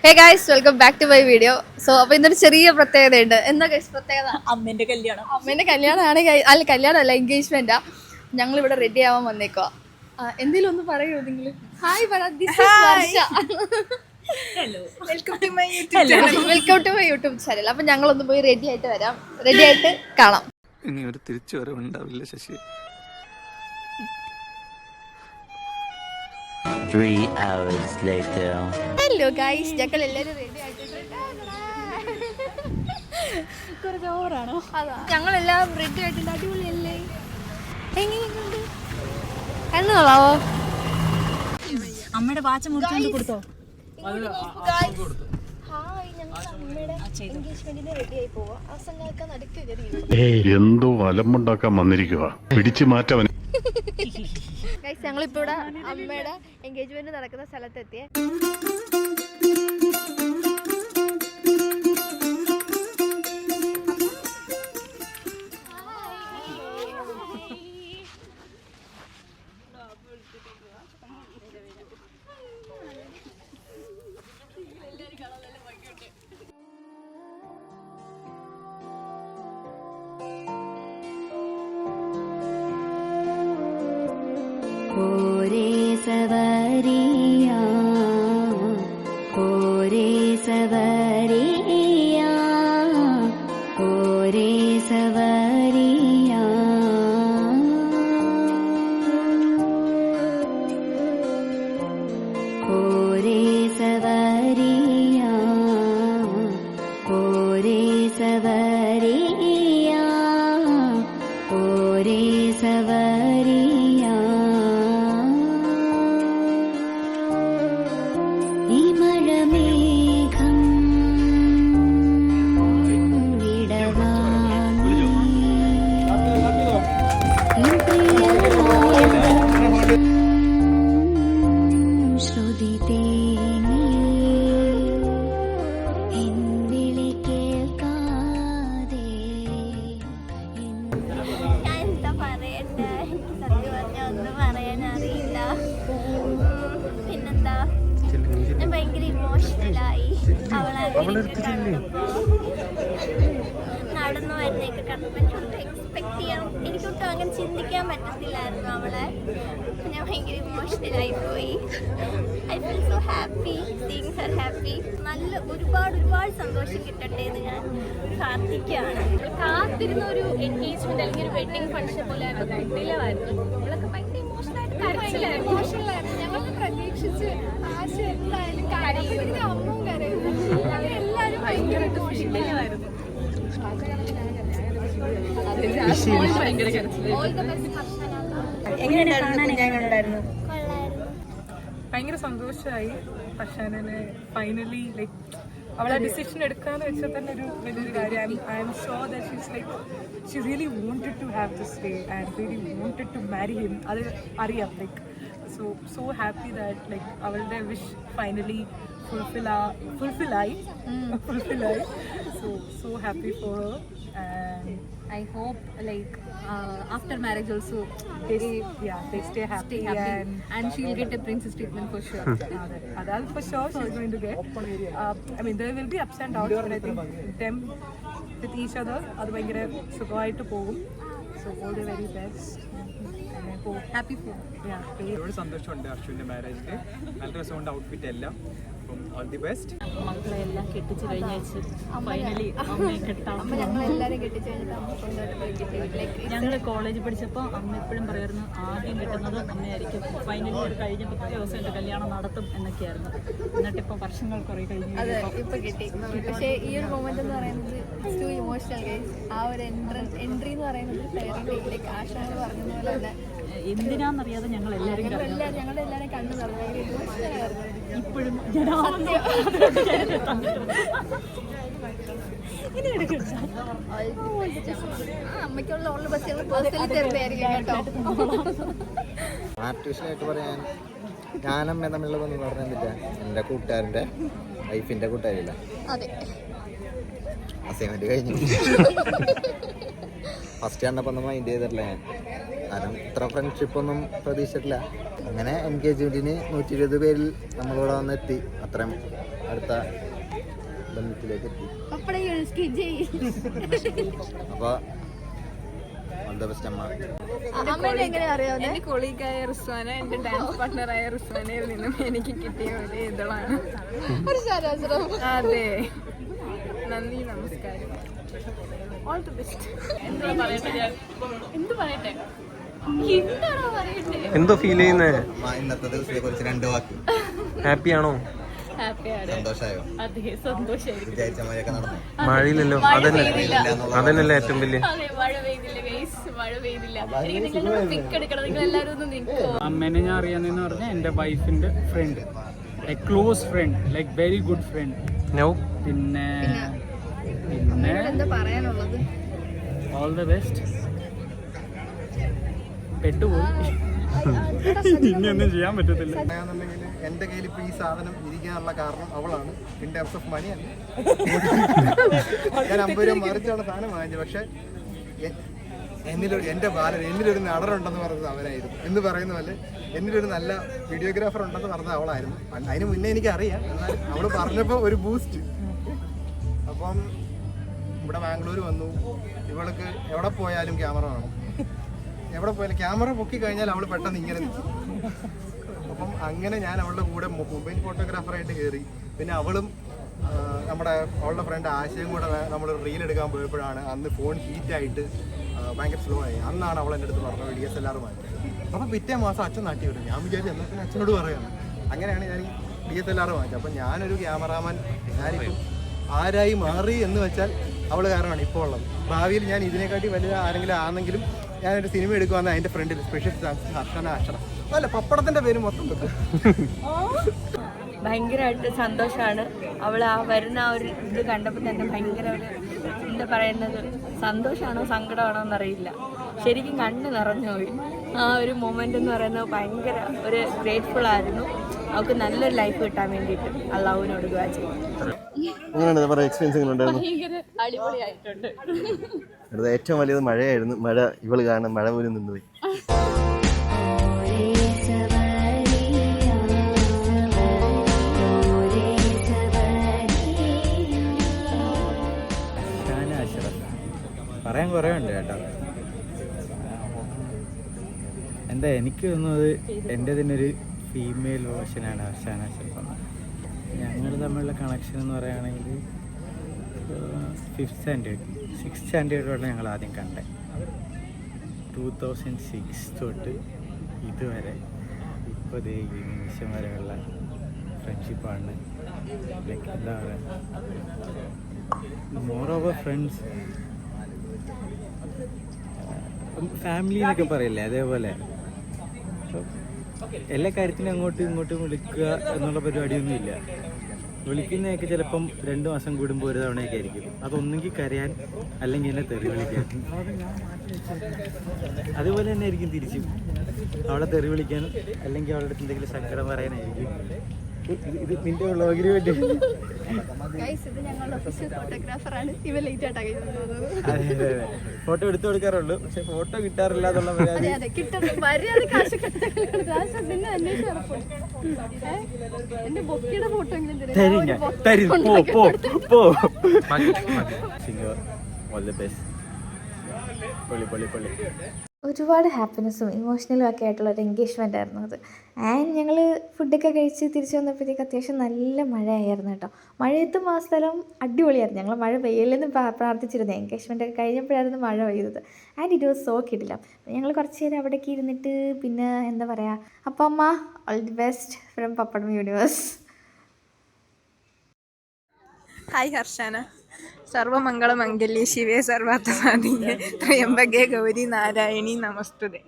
Hey guys welcome back to my video. So അപ്പോൾ ഇന്നൊരു ചെറിയ പ്രത്യേകതയുണ്ട്. എന്താ ഗൈസ് പ്രത്യേകത? അമ്മേന്റെ കല്യാണമാണ്. അല്ല കല്യാണമല്ല, എൻഗേജ്മെന്റാ. ഞങ്ങളിവിടെ റെഡി ആവാൻ വന്നേക്കുക. എന്തെങ്കിലും ഒന്ന് പറയൂ നിങ്ങൾ. ഹായ് പറ. This is Varsha. Welcome to my YouTube channel. അപ്പം ഞങ്ങളൊന്ന് പോയി റെഡി ആയിട്ട് വരാം. റെഡി ആയിട്ട് കാണാം. ഇനി ഒരു തിരിച്ചു വരവുണ്ടാവില്ല Sasi. 3 hours later. Hello guys, ഞങ്ങൾ എല്ലാവരും റെഡി ആയിട്ടുണ്ട്. കുറച്ച് ഓവറാണോ? അതാ ഞങ്ങളെല്ലാം റെഡി ആയിട്ടുണ്ട്. അടിപൊളിയല്ലേ? എങ്ങനെയുണ്ട്? എന്നോളാവോ? അമ്മയുടെ വാച്ച് മുറിച്ചു കൊടുത്തോ? എന്തോ അലമ്പുണ്ടാക്കാൻ വന്നിരിക്കുക. പിടിച്ചു മാറ്റവൻ. ഞങ്ങളിപ്പോ ഇവിടെ അമ്മയുടെ എൻഗേജ്മെന്റ് നടക്കുന്ന സ്ഥലത്തെത്തിയ. कोरे सवरिया कोरे सवरिया कोरे सवरिया कोरे सवरिया कोरे सवरिया कोरे सवरिया മേഘം വിടവാങ്ങി ശ്രുതി തേനി എന്തിളി കേൾക്കാതെ. ഞാൻ എന്താ പറയണ്ടേ? സത്യം പറഞ്ഞാൽ ഒന്നും പറയാൻ അറിയില്ല. പിന്നെന്താ, ഞാൻ ഭയങ്കര ഇമോഷണലായി. അവളെ നടന്നു വരുന്നേക്ക് കണ്ടപ്പോൾ എനിക്കൊട്ടും എക്സ്പെക്ട് ചെയ്യാൻ, എനിക്കൊട്ടും അങ്ങനെ ചിന്തിക്കാൻ പറ്റത്തില്ലായിരുന്നു അവളെ. ഞാൻ ഭയങ്കര ഇമോഷണലായി പോയി. I feel so happy seeing Har happy. നല്ല ഒരുപാട് സന്തോഷം കിട്ടട്ടെ എന്ന് ഞാൻ പ്രാർത്ഥിക്കുകയാണ്. കാത്തിരുന്ന ഒരു എൻഗേജ്മെന്റ് അല്ലെങ്കിൽ ഒരു വെഡിങ് ഫംഗ്ഷൻ പോലെ ഡിലവായിരുന്നു. നമ്മളൊക്കെ ഭയങ്കര ഇമോഷണലായിരുന്നു. ഞങ്ങളൊക്കെ പ്രതീക്ഷിച്ച് ആശ എന്തായാലും കരയുന്നു, അമ്മവും കരയുന്നു. എല്ലാവരും ഭയങ്കര ഇമോഷണലായിരുന്നു. എങ്ങനെയുണ്ടായിരുന്നു? ഭയങ്കര സന്തോഷമായി. ഫർഷാനെ ഫൈനലി ലൈക്ക് അവളെ ഡിസിഷൻ എടുക്കാന്ന് വെച്ചാൽ തന്നെ ഒരു വലിയൊരു കാര്യം. I'm sure that she's like she really wanted to have this day and really wanted to marry him. അത് അറിയാം. Like so happy that like അവളുടെ wish finally fulfill so happy for her. And I hope like after marriage also they stay happy and she'll get a princess treatment for sure. That's for sure she's going to get. I mean there will be ups and downs, but I think them with each other അത് ഭയങ്കര സുഖമായിട്ട് പോകും. So all the very best. Happy for. ഒരുപാട് സന്തോഷമുണ്ട് അർഷുവിൻ്റെ മാരേജിൽ. നല്ല രസമുണ്ട് outfit എല്ലാം. അപ്പം ഓൾ ദി ബെസ്റ്റ്. മക്കളെ എല്ലാം കെട്ടിച്ച് കഴിഞ്ഞാൽ ഫൈനലി അമ്മയെ കെട്ടാം. ഞങ്ങൾ കോളേജിൽ പഠിച്ചപ്പോൾ അമ്മ എപ്പോഴും പറയായിരുന്നു ആദ്യം കിട്ടുന്നത് അമ്മയായിരിക്കും. ഫൈനലി ഒരു കഴിഞ്ഞ 10 ദിവസം എൻ്റെ കല്യാണം നടത്തും എന്നൊക്കെയായിരുന്നു. എന്നിട്ടിപ്പോൾ വർഷങ്ങൾ കുറേ കഴിഞ്ഞു ഇപ്പൊ കിട്ടി. പക്ഷേ ഈ ഒരു മൊമെന്റ് എന്ന് പറയുന്നത് ഇറ്റ്സ് ടു ഇമോഷണൽ ഗൈസ്. ആ ഒരു എൻട്രി എന്ന് പറയുന്നത് ആശാന് പറഞ്ഞ പോലെ തന്നെ എന്തിനാന്നറിയാതെ ഞങ്ങൾ എല്ലാവരും ഞങ്ങളെല്ലാവരും കണ്ടു നിറഞ്ഞു. ഇപ്പോഴും അമ്മയ്ക്കുള്ള ഓൾ ബസ്സുകൾ പേഴ്സണലി തരുന്നതായിരിക്കും കേട്ടോ. ആർട്ടിഫിഷ്യലായിട്ട് പറയാൻ ഞാനും തമ്മിലുള്ളതെന്ന് പറഞ്ഞാൽ എൻ്റെ കൂട്ടുകാരൻ്റെ വൈഫിൻ്റെ കൂട്ടുകാരില്ല. അതെ, അസൈൻമെന്റ് കഴിഞ്ഞു. ഫസ്റ്റ് കണ്ടപ്പോൾ ഒന്നും മൈൻഡ് ചെയ്തിട്ടില്ല ഞാൻ, കാരണം ഇത്ര ഫ്രണ്ട്ഷിപ്പ് ഒന്നും പ്രതീക്ഷിച്ചിട്ടില്ല. അങ്ങനെ എൻഗേജ്മെന്റിന് 120 പേരിൽ നമ്മളിവിടെ വന്നെത്തി. അത്രയും അടുത്ത ബന്ധത്തിലേക്ക് എത്തി. അപ്പോൾ ഓൾ ദ ബെസ്റ്റ് അമ്മ. എന്റെ കൊളീഗായ റിസ്വാന, എന്റെ ഡാൻസ് പാർട്ട്ണറായ റിസ്വാനയിൽ നിന്നും എനിക്ക് കിട്ടിയ ഒരു ഇതളാണ്. അതെ, നന്ദി, നമസ്കാരം, ഓൾ ദ ബെസ്റ്റ്. എന്തോ ഫീൽ ചെയ്യുന്നേ? ഇന്നത്തെ ദിവസത്തെ കുറിച്ച് 2 വാക്ക്. ഹാപ്പിയാണോ? സന്തോഷമായോ? വിചാരിച്ച മഴയൊക്കെ നടന്നു? മഴയില്ലല്ലോ, അതന്നല്ലേ ഏറ്റവും വലിയ. അമ്മേനെ ഞാൻ അറിയാമെന്ന് പറഞ്ഞാൽ എൻ്റെ വൈഫിൻ്റെ friend, a close friend, like very good friend. പിന്നെ ഓൾ ദ ബെസ്റ്റ്. പെട്ടുപോയി, ഇനിയൊന്നും ചെയ്യാൻ പറ്റത്തില്ല. എൻ്റെ കയ്യിൽ ഇപ്പോൾ ഈ സാധനം ഇരിക്കാനുള്ള കാരണം അവളാണ്. ഇൻ ടേംസ് ഓഫ് മണി അല്ല, ഞാൻ 50 രൂപ മറിച്ചുള്ള സാധനം വാങ്ങിച്ചു. പക്ഷെ എന്നിലൊരു നടനുണ്ടെന്ന് പറഞ്ഞത് അവനായിരുന്നു എന്ന് പറയുന്ന പോലെ എന്നിലൊരു നല്ല വീഡിയോഗ്രാഫർ ഉണ്ടെന്ന് പറഞ്ഞത് അവളായിരുന്നു. അതിന് മുന്നേ എനിക്കറിയാം, എന്നാൽ അവൾ പറഞ്ഞപ്പോൾ ഒരു ബൂസ്റ്റ്. അപ്പം ഇവിടെ ബാംഗ്ലൂർ വന്നു. ഇവൾക്ക് എവിടെ പോയാലും ക്യാമറ വേണം, എവിടെ പോയാലും ക്യാമറ പൊക്കി കഴിഞ്ഞാൽ അവൾ പെട്ടെന്ന് ഇങ്ങനെ നിൽക്കും. അപ്പം അങ്ങനെ ഞാൻ അവളുടെ കൂടെ മൊബൈൽ ഫോട്ടോഗ്രാഫറായിട്ട് കയറി. പിന്നെ അവളും അവളുടെ ഫ്രണ്ട് ആശയം കൂടെ നമ്മൾ റീൽ എടുക്കാൻ പോയപ്പോഴാണ് അന്ന് ഫോൺ ഹീറ്റായിട്ട് ഭയങ്കര സ്ലോ ആയി. അന്നാണ് അവൾ എൻ്റെ അടുത്ത് പറഞ്ഞത് DSLR വാങ്ങിച്ചത്. അപ്പോൾ പിറ്റേ മാസം അച്ഛൻ നാട്ടി വരും. ഞാൻ വിചാരിച്ചു എന്നാൽ പിന്നെ അച്ഛനോട് പറയുകയാണ്. അങ്ങനെയാണ് ഞാൻ ഈ DSLR വാങ്ങിച്ചത്. അപ്പം ഞാനൊരു ക്യാമറാമാൻ, ഞാനിപ്പോൾ ആരായി മാറി എന്ന് വെച്ചാൽ അവൾ കാരണമാണ് ഇപ്പോൾ ഉള്ളത്. ഭാവിയിൽ ഞാൻ ഇതിനെക്കാട്ടി വലിയ ആരെങ്കിലും ആണെങ്കിലും ഞാനൊരു സിനിമ എടുക്കുവാന്ന് അതിൻ്റെ ഫ്രണ്ടിൽ സ്പെഷ്യൽ ഹർഷന അക്ഷരം അല്ല പപ്പടത്തിൻ്റെ പേര് മൊത്തം വെക്കും. ഭയങ്കരമായിട്ട് സന്തോഷമാണ്. അവൾ വരുന്ന ആ ഒരു ഇത് കണ്ടപ്പോൾ തന്നെ ഭയങ്കര ഒരു എന്താ പറയുന്നത്, സന്തോഷമാണോ സങ്കടമാണോ എന്നറിയില്ല, ശരിക്കും കണ്ണ് നിറഞ്ഞു പോയി. ആ ഒരു മൊമെൻ്റ് എന്ന് പറയുന്നത് ഭയങ്കര ഒരു ഗ്രേറ്റ്ഫുൾ ആയിരുന്നു. അവൾക്ക് നല്ലൊരു ലൈഫ് കിട്ടാൻ വേണ്ടിയിട്ട് അള്ളാഹുവിനോട് ദുആ ചെയ്യും. അടിപൊളിയായിട്ടുണ്ട്. ഏറ്റവും വലിയത് മഴയായിരുന്നു. മഴ ഇവള് കാരണം മഴ പോലും നിന്നുപോയി. പറയാൻ കുറേ ഉണ്ട് കേട്ടോ. എന്താ എനിക്ക് തോന്നുന്നത് എൻ്റെ തന്നെ ഒരു ഫീമെയിൽ വേർഷനാണ് ഹർഷാന അഷ്റഫ്. ഞങ്ങൾ തമ്മിലുള്ള കണക്ഷൻ എന്ന് പറയുകയാണെങ്കിൽ 5th സ്റ്റാൻഡേർഡ് 6th സ്റ്റാൻഡേർഡോടെ ഞങ്ങൾ ആദ്യം കണ്ടത്. 2006 തൊട്ട് ഇതുവരെ ഇപ്പോൾ ഈ നിമിഷം വരെയുള്ള ഫ്രണ്ട്ഷിപ്പാണ്. ലൈക്ക് എന്താ പറയുക, മോർ ഓവർ ഫ്രണ്ട്സ്, ഫാമിലി എന്നൊക്കെ പറയില്ലേ, അതേപോലെ എല്ലാ കാര്യത്തിനും അങ്ങോട്ടും ഇങ്ങോട്ടും വിളിക്കുക എന്നുള്ള പരിപാടിയൊന്നുമില്ല. വിളിക്കുന്നതൊക്കെ ചിലപ്പം 2 മാസം കൂടുമ്പോൾ ഒരു തവണയൊക്കെ ആയിരിക്കും. അതൊന്നെങ്കിൽ കരയാൻ അല്ലെങ്കിൽ എന്നെ തെറി വിളിക്കാൻ. അതുപോലെ തന്നെ ആയിരിക്കും തിരിച്ചും, അവളെ തെറി വിളിക്കാനും അല്ലെങ്കിൽ അവളുടെ അടുത്ത് എന്തെങ്കിലും സങ്കടം പറയാനായിരിക്കും. ഇത് നിന്റെ വ്ളോഗിന് വേണ്ടി ഫോട്ടോ എടുത്തു കൊടുക്കാറുള്ളൂ, പക്ഷെ ഫോട്ടോ കിട്ടാറില്ല എന്നുള്ള ഒരുപാട് ഹാപ്പിനെസ്സും ഇമോഷണലും ഒക്കെ ആയിട്ടുള്ള ഒരു എൻഗേജ്മെൻ്റ് ആയിരുന്നു അത്. ആൻഡ് ഞങ്ങൾ ഫുഡൊക്കെ കഴിച്ച് തിരിച്ചു വന്നപ്പോഴത്തേക്ക് അത്യാവശ്യം നല്ല മഴയായിരുന്നു കേട്ടോ. മഴയത്തും ആ സ്ഥലം അടിപൊളിയായിരുന്നു. ഞങ്ങൾ മഴ പെയ്യല്ലെന്ന് പ്രാർത്ഥിച്ചിരുന്നു. എൻഗേജ്മെൻ്റ് ഒക്കെ കഴിഞ്ഞപ്പോഴായിരുന്നു മഴ പെയ്തത്. ആൻഡ് ഇറ്റ് വാസ് സോ കിടിലം. ഞങ്ങൾ കുറച്ച് നേരം അവിടേക്ക് ഇരുന്നിട്ട് പിന്നെ എന്താ പറയുക, അപ്പം അമ്മ all the best from Pappadam universe. Hi Harshana. സർവമംഗളമംഗല്യേ ശിവേ സർവാർത്ഥസാധികേ ത്രയംബകേ ഗൗരി നാരായണി നമസ്തുതേ.